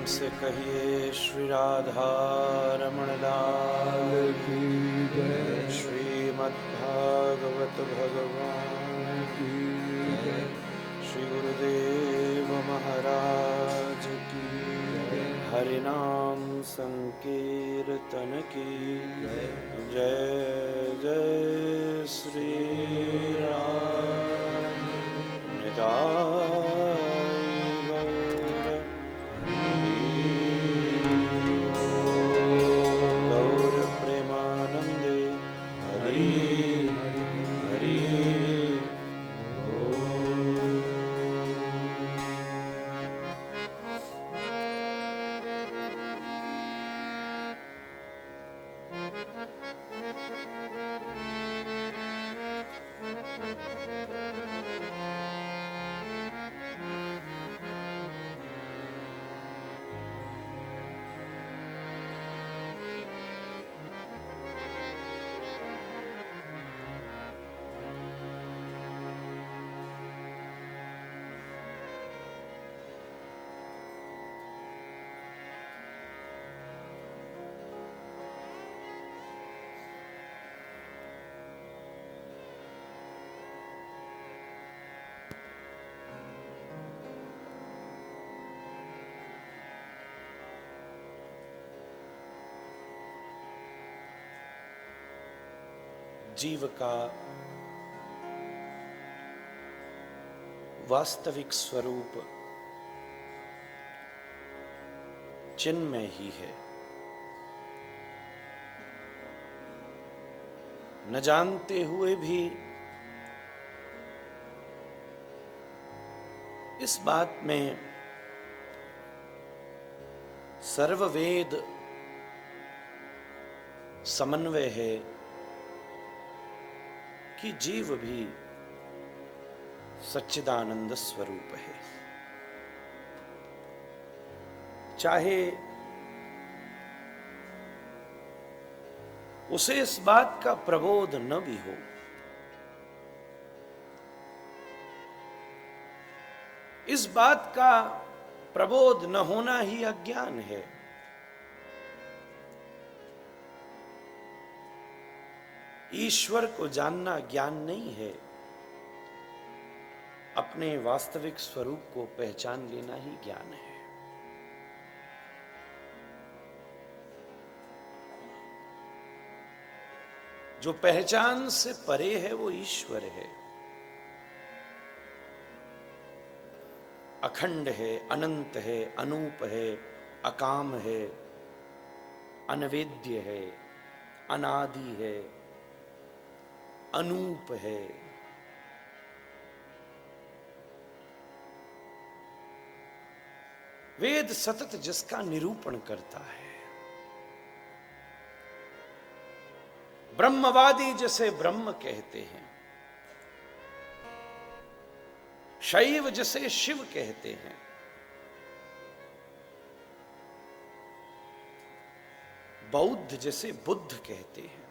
से कहिए श्री राधा रमण लाल की जय। श्रीमद्भागवत भगवान की जय। श्री गुरुदेव महाराज की जय। हरि नाम संकीर्तन की जय। जय जय श्री राम। निताय जीव का वास्तविक स्वरूप चिन्मय ही है। न जानते हुए भी इस बात में सर्ववेद समन्वय है कि जीव भी सच्चिदानंद स्वरूप है। चाहे उसे इस बात का प्रबोध न भी हो, इस बात का प्रबोध न होना ही अज्ञान है। ईश्वर को जानना ज्ञान नहीं है, अपने वास्तविक स्वरूप को पहचान लेना ही ज्ञान है। जो पहचान से परे है वो ईश्वर है। अखंड है, अनंत है, अनूप है, अकाम है, अनवेद्य है, अनादि है, अनूप है। वेद सतत जिसका निरूपण करता है। ब्रह्मवादी जिसे ब्रह्म कहते हैं, शैव जिसे शिव कहते हैं, बौद्ध जिसे बुद्ध कहते हैं,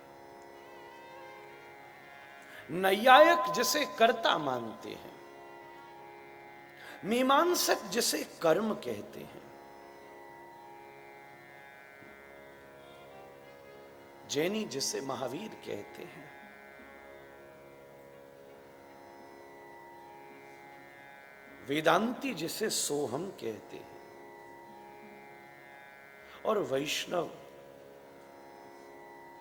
नैयायिक जिसे कर्ता मानते हैं, मीमांसक जिसे कर्म कहते हैं, जैनी जिसे महावीर कहते हैं, वेदांती जिसे सोहम कहते हैं, और वैष्णव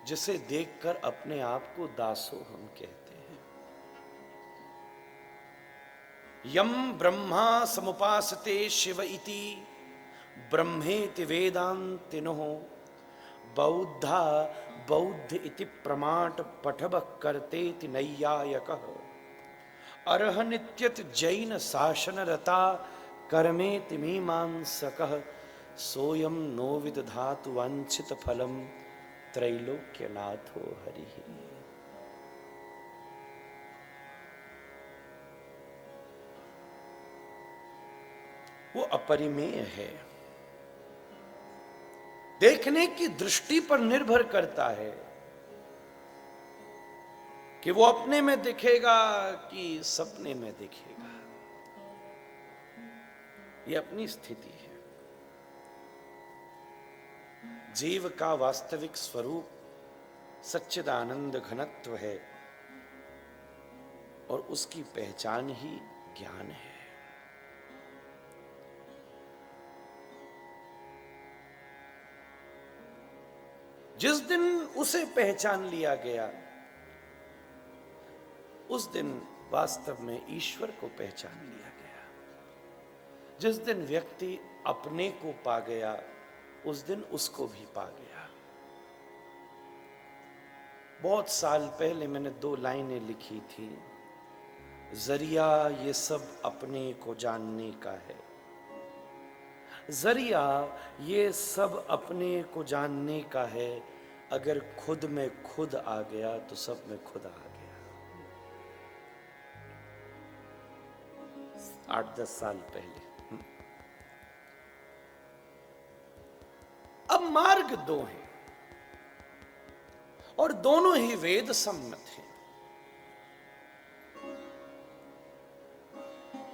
जिसे देखकर अपने आप को दासोहम कहते हैं। यम ब्रह्मा समुपासते शिव इति ब्रह्मेति वेदांतिनो बौद्धा बौद्ध इति प्रमाट पठव करतेति नैयायकः अर्हनित्यत जैन शासन रता कर्मेति मीमांसकः सोयम नो विदधातु वांछित फलम त्रैलोक्यनाथो हरि। वो अपरिमेय है, देखने की दृष्टि पर निर्भर करता है कि वो अपने में दिखेगा कि सपने में दिखेगा। ये अपनी स्थिति है। जीव का वास्तविक स्वरूप सच्चिदानंद घनत्व है और उसकी पहचान ही ज्ञान है। जिस दिन उसे पहचान लिया गया, उस दिन वास्तव में ईश्वर को पहचान लिया गया। जिस दिन व्यक्ति अपने को पा गया, उस दिन उसको भी पा गया। बहुत साल पहले मैंने 2 लाइनें लिखी थी। जरिया ये सब अपने को जानने का है, जरिया ये सब अपने को जानने का है। अगर खुद में खुद आ गया तो सब में खुद आ गया। 8-10 साल पहले। अब मार्ग 2 हैं और दोनों ही वेद सम्मत हैं।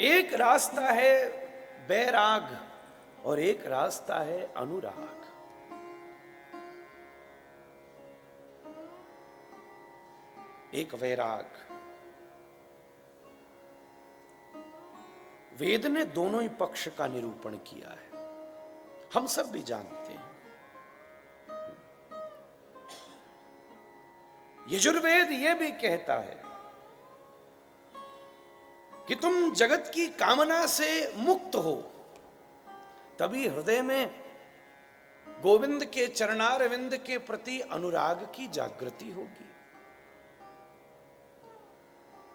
एक रास्ता है बैराग और एक रास्ता है अनुराग। एक वैराग। वेद ने दोनों ही पक्ष का निरूपण किया है, हम सब भी जानते हैं। यजुर्वेद यह भी कहता है कि तुम जगत की कामना से मुक्त हो, तभी हृदय में गोविंद के चरणारविंद के प्रति अनुराग की जागृति होगी।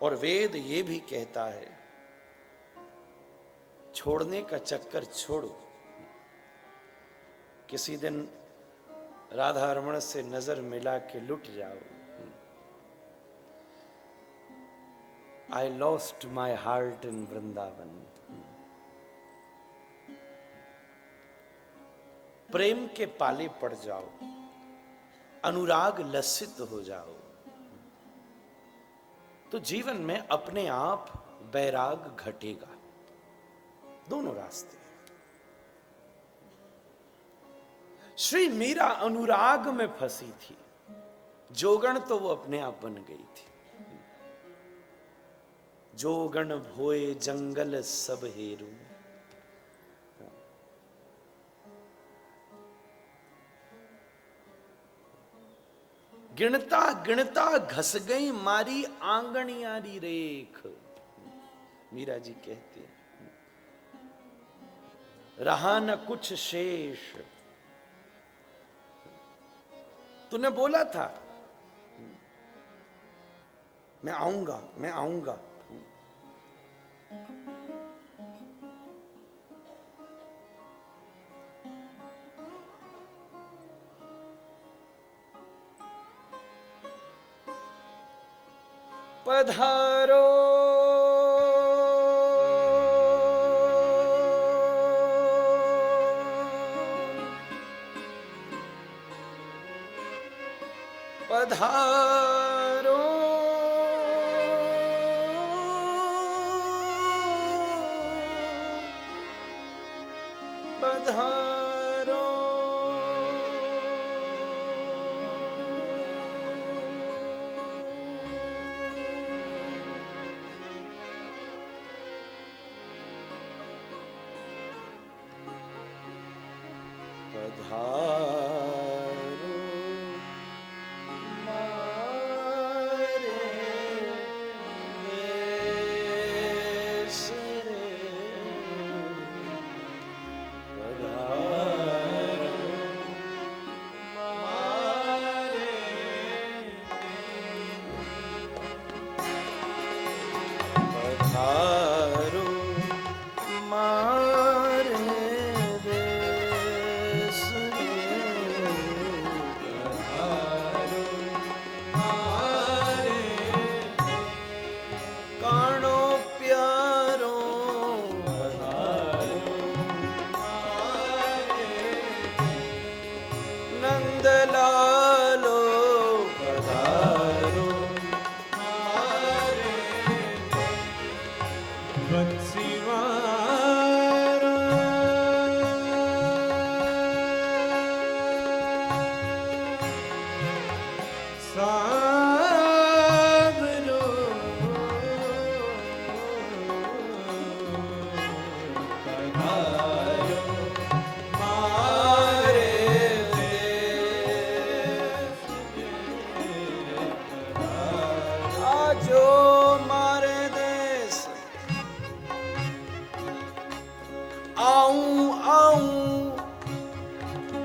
और वेद ये भी कहता है छोड़ने का चक्कर छोड़ो। किसी दिन राधा रमण से नजर मिला के लुट जाओ। I lost my heart in Vrindavan. प्रेम के पाले पड़ जाओ, अनुराग लसित हो जाओ, तो जीवन में अपने आप बैराग घटेगा। दोनों रास्ते। श्री मीरा अनुराग में फंसी थी, जोगण तो वो अपने आप बन गई थी। जोगण भोए जंगल सब हेरू, गिणता गिणता घस गई मारी आंगनियारी रेख। मीरा जी कहते हैं रहा न कुछ शेष। तूने बोला था मैं आऊंगा मैं आऊंगा, पधारो पधारो पधारो पधारो मारे देश रे, पधारो मारे कानो प्यारो, पधारो मारे नंदलालो, पधारो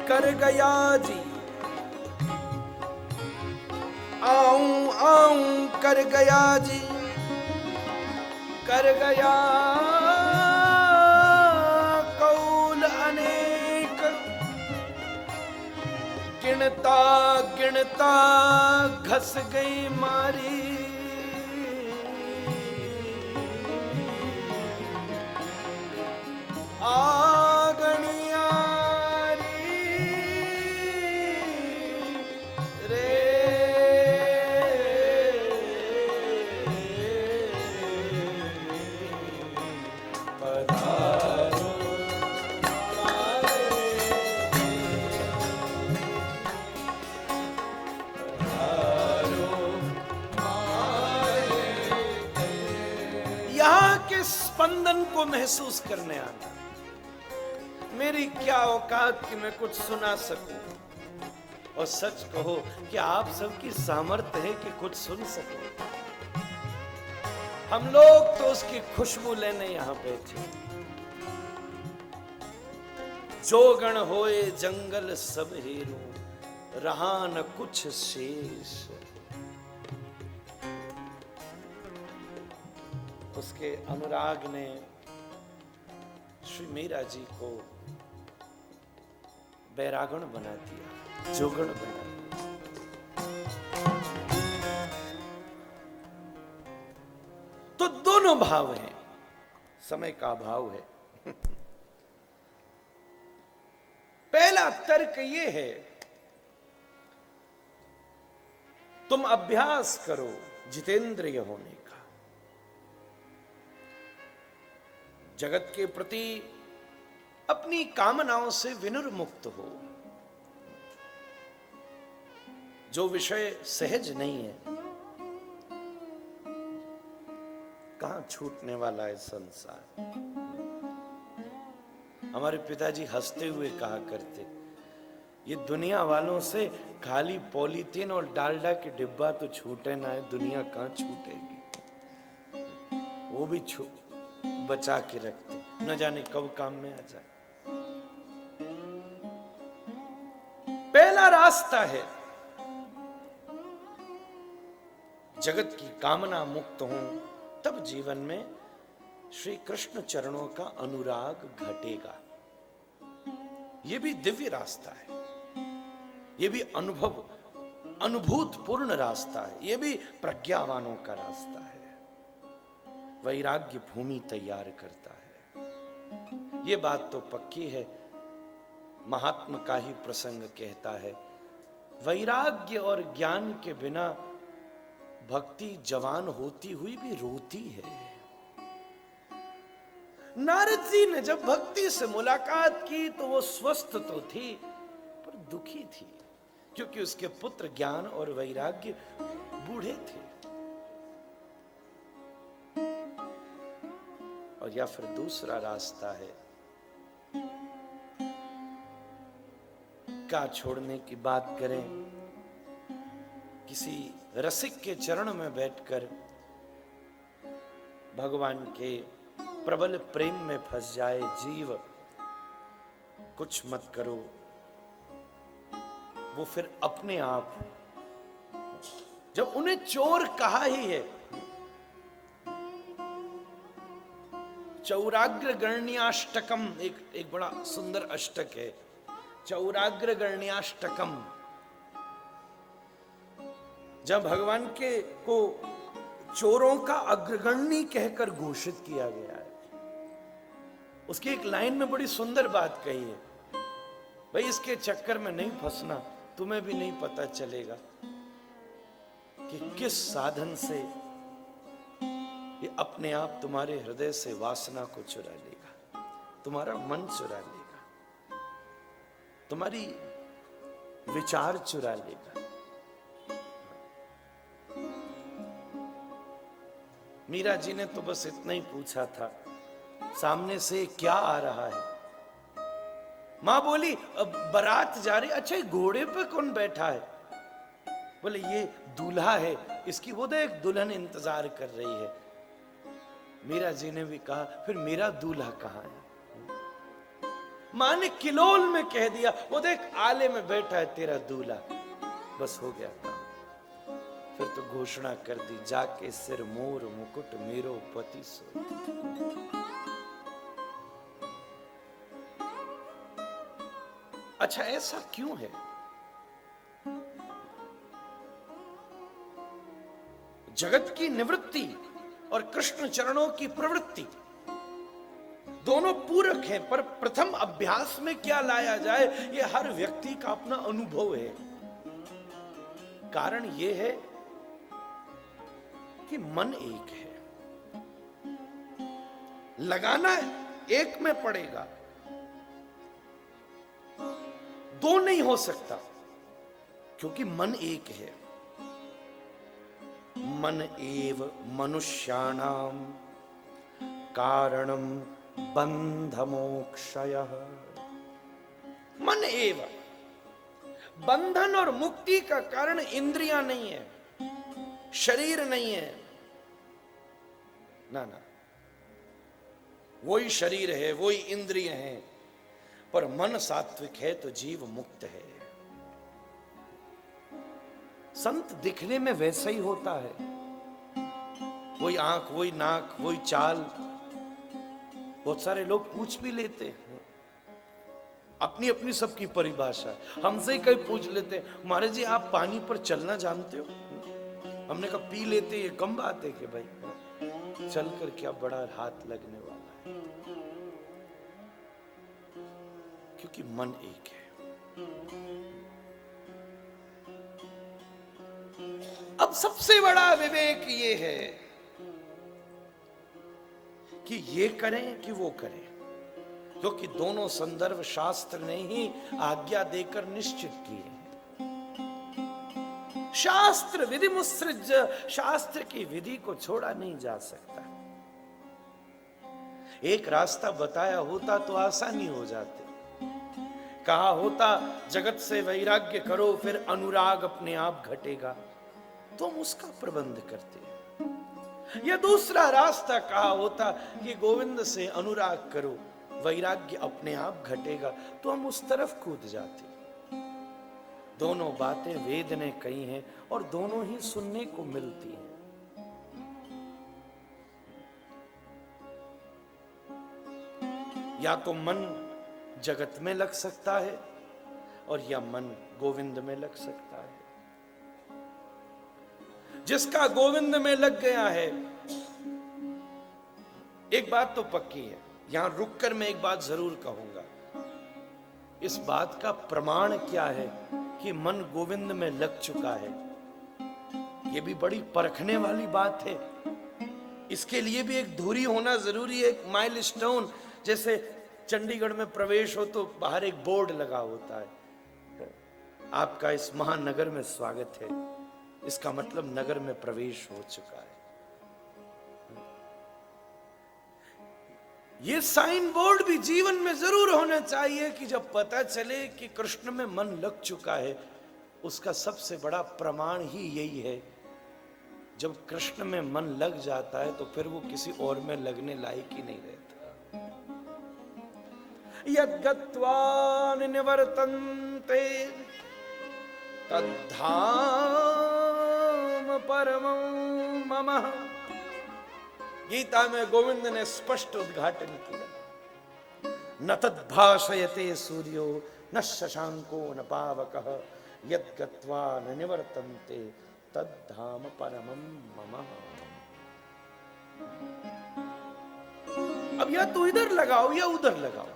कर गया जी, आऊं आऊं कर गया जी, कर गया कौल अनेक, गिनता गिनता घस गई मारी, स्पंदन को महसूस करने आना। मेरी क्या औकात कि मैं कुछ सुना सकूं, और सच कहो कि आप सबकी सामर्थ्य है कि कुछ सुन सको। हम लोग तो उसकी खुशबू लेने यहां बैठे। जोगण होए जंगल सब हेरू, रहा न कुछ शेष। उसके अनुराग ने श्री मीरा जी को बैरागण बना दिया, जोगण बना दिया। तो दोनों भाव हैं, समय का भाव है। पहला तर्क ये है, तुम अभ्यास करो जितेंद्रिय होने का, जगत के प्रति अपनी कामनाओं से विनिर्मुक्त हो। जो विषय सहज नहीं है, कहां छूटने वाला है संसार। हमारे पिताजी हंसते हुए कहा करते, ये दुनिया वालों से खाली पॉलीथीन और डालडा के डिब्बा तो छूटे ना है, दुनिया कहां छूटेगी। वो भी बचा के रखते, न जाने कब काम में आ जाए। पहला रास्ता है, जगत की कामना मुक्त हो, तब जीवन में श्री कृष्ण चरणों का अनुराग घटेगा। यह भी दिव्य रास्ता है, यह भी अनुभूतपूर्ण रास्ता है, यह भी प्रज्ञावानों का रास्ता है। वैराग्य भूमि तैयार करता है, यह बात तो पक्की है। महात्मा का ही प्रसंग कहता है, वैराग्य और ज्ञान के बिना भक्ति जवान होती हुई भी रोती है। नारद जी ने जब भक्ति से मुलाकात की तो वो स्वस्थ तो थी पर दुखी थी, क्योंकि उसके पुत्र ज्ञान और वैराग्य बूढ़े थे। और या फिर दूसरा रास्ता है, का छोड़ने की बात करें, किसी रसिक के चरण में बैठकर भगवान के प्रबल प्रेम में फंस जाए जीव, कुछ मत करो। वो फिर अपने आप, जब उन्हें चोर कहा ही है चौराग्र गण्याष्टकम एक बड़ा सुंदर अष्टक है, चौराग्र गण्याष्टकम। जब भगवान के को चोरों का अग्रगण्य कहकर घोषित किया गया है, उसकी एक लाइन में बड़ी सुंदर बात कही है, भाई इसके चक्कर में नहीं फंसना, तुम्हें भी नहीं पता चलेगा कि किस साधन से ये अपने आप तुम्हारे हृदय से वासना को चुरा लेगा, तुम्हारा मन चुरा लेगा, तुम्हारी विचार चुरा लेगा। मीरा जी ने तो बस इतना ही पूछा था, सामने से क्या आ रहा है? मां बोली बारात जा रही। अच्छा घोड़े पे कौन बैठा है? बोले ये दूल्हा है, इसकी वो देख दुल्हन इंतजार कर रही है। मीरा जी ने भी कहा फिर मेरा दूल्हा कहां है? मां ने किलोल में कह दिया, वो देख आले में बैठा है तेरा दूल्हा। बस हो गया काम। फिर तो घोषणा कर दी, जाके सिर मोर मुकुट मेरो पति सो। अच्छा ऐसा क्यों है? जगत की निवृत्ति और कृष्ण चरणों की प्रवृत्ति दोनों पूरक हैं, पर प्रथम अभ्यास में क्या लाया जाए, यह हर व्यक्ति का अपना अनुभव है। कारण यह है कि मन एक है, लगाना एक में पड़ेगा, दो नहीं हो सकता, क्योंकि मन एक है। मन एव मनुष्याणाम कारणम बंध मोक्षयः। मन एव, बंधन और मुक्ति का कारण इंद्रियां नहीं है, शरीर नहीं है, ना ना, वही शरीर है, वही इंद्रिय है, पर मन सात्विक है तो जीव मुक्त है। संत दिखने में वैसा ही होता है, वही आंख, वही नाक, वही चाल। बहुत सारे लोग पूछ भी लेते हैं, अपनी अपनी सबकी परिभाषा। हमसे ही कई पूछ लेते हैं, महाराज जी आप पानी पर चलना जानते हो? हमने कहा पी लेते, ये कम बात है कि भाई चलकर क्या बड़ा हाथ लगने वाला है, क्योंकि मन एक है। अब सबसे बड़ा विवेक ये है कि ये करें कि वो करें, क्योंकि दोनों संदर्भ शास्त्र ने ही आज्ञा देकर निश्चित किए हैं। शास्त्र विधि मुत्सृज, शास्त्र की विधि को छोड़ा नहीं जा सकता। एक रास्ता बताया होता तो आसानी हो जाती, कहा होता जगत से वैराग्य करो फिर अनुराग अपने आप घटेगा, तो हम उसका प्रबंध करते हैं। या दूसरा रास्ता कहा होता कि गोविंद से अनुराग करो वैराग्य अपने आप घटेगा, तो हम उस तरफ कूद जाते। दोनों बातें वेद ने कही हैं और दोनों ही सुनने को मिलती हैं। या तो मन जगत में लग सकता है और या मन गोविंद में लग सकता है। जिसका गोविंद में लग गया है, एक बात तो पक्की है, यहां रुककर मैं एक बात जरूर कहूंगा, इस बात का प्रमाण क्या है कि मन गोविंद में लग चुका है, यह भी बड़ी परखने वाली बात है। इसके लिए भी एक धुरी होना जरूरी है, एक माइलस्टोन। जैसे चंडीगढ़ में प्रवेश हो तो बाहर एक बोर्ड लगा होता है, आपका इस महानगर में स्वागत है, इसका मतलब नगर में प्रवेश हो चुका है। ये साइन बोर्ड भी जीवन में जरूर होना चाहिए कि जब पता चले कि कृष्ण में मन लग चुका है, उसका सबसे बड़ा प्रमाण ही यही है। जब कृष्ण में मन लग जाता है तो फिर वो किसी और में लगने लायक ही नहीं रहता। यद्गत्वा निवर्तन्ते तद्धाम परमं मम गीता में गोविंद ने स्पष्ट उद्घाटन किया, न तद्भाषयते सूर्यो न शशांको न पावकः यद् गत्वा न निवर्तन्ते तद्धाम परमं मम। अब या तो इधर लगाओ या उधर लगाओ,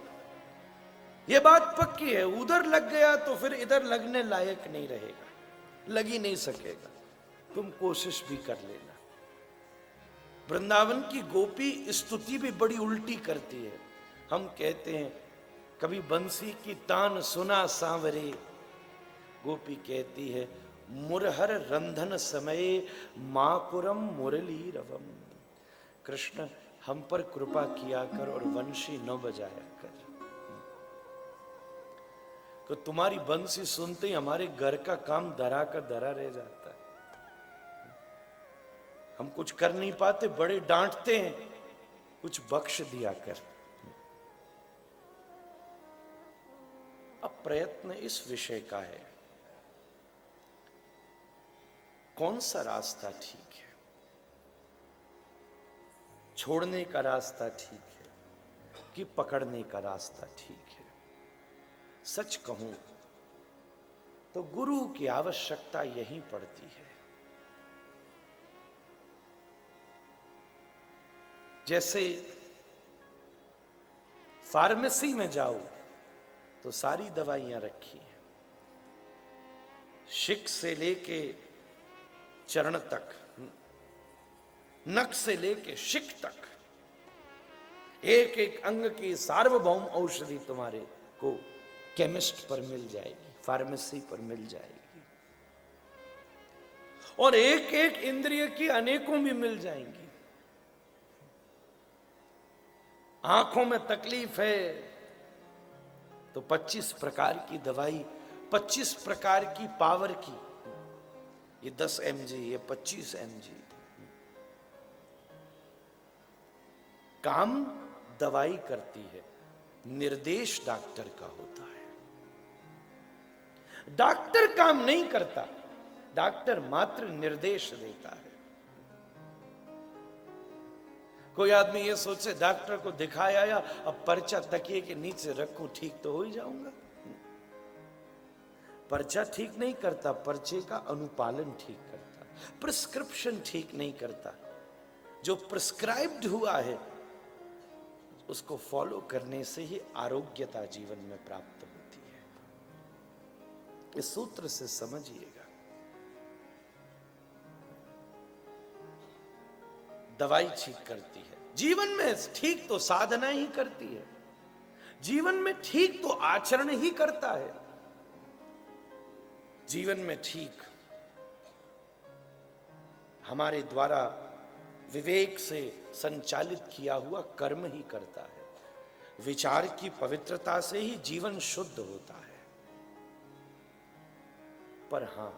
ये बात पक्की है। उधर लग गया तो फिर इधर लगने लायक नहीं रहेगा, लग ही नहीं सकेगा, तुम कोशिश भी कर लेना। वृंदावन की गोपी स्तुति भी बड़ी उल्टी करती है। हम कहते हैं कभी बंसी की तान सुना सांवरे, गोपी कहती है मुरहर रंधन समय माकुरम मुरली रवम। कृष्ण हम पर कृपा किया कर और वंशी न बजाया कर, तो तुम्हारी बंसी सुनते ही हमारे घर का काम धरा का धरा रह जाता है। हम कुछ कर नहीं पाते, बड़े डांटते हैं, कुछ बख्श दिया कर। अब प्रयत्न इस विषय का है, कौन सा रास्ता ठीक है, छोड़ने का रास्ता ठीक है कि पकड़ने का रास्ता ठीक है। सच कहूं तो गुरु की आवश्यकता यहीं पड़ती है। जैसे फार्मेसी में जाओ तो सारी दवाइयां रखी हैं, शिक से लेके चरण तक, नख से लेके शिक तक, एक एक अंग की सार्वभौम औषधि तुम्हारे को केमिस्ट पर मिल जाएगी, फार्मेसी पर मिल जाएगी, और एक एक इंद्रिय की अनेकों भी मिल जाएंगी। आंखों में तकलीफ है तो 25 प्रकार की दवाई, 25 प्रकार की पावर की, ये 10 mg, ये 25 mg। काम दवाई करती है, निर्देश डॉक्टर का होता है। डॉक्टर काम नहीं करता, डॉक्टर मात्र निर्देश देता है। कोई आदमी ये सोचे डॉक्टर को दिखाया या अब पर्चा तकिए के नीचे रखूं ठीक तो हो ही जाऊंगा। पर्चा ठीक नहीं करता, पर्चे का अनुपालन ठीक करता, प्रिस्क्रिप्शन ठीक नहीं करता। जो प्रिस्क्राइब्ड हुआ है उसको फॉलो करने से ही आरोग्यता जीवन में प्राप्त होती है। इस सूत्र से समझिएगा, दवाई ठीक करती है, जीवन में ठीक तो साधना ही करती है, जीवन में ठीक तो आचरण ही करता है, जीवन में ठीक हमारे द्वारा विवेक से संचालित किया हुआ कर्म ही करता है। विचार की पवित्रता से ही जीवन शुद्ध होता है। पर हां,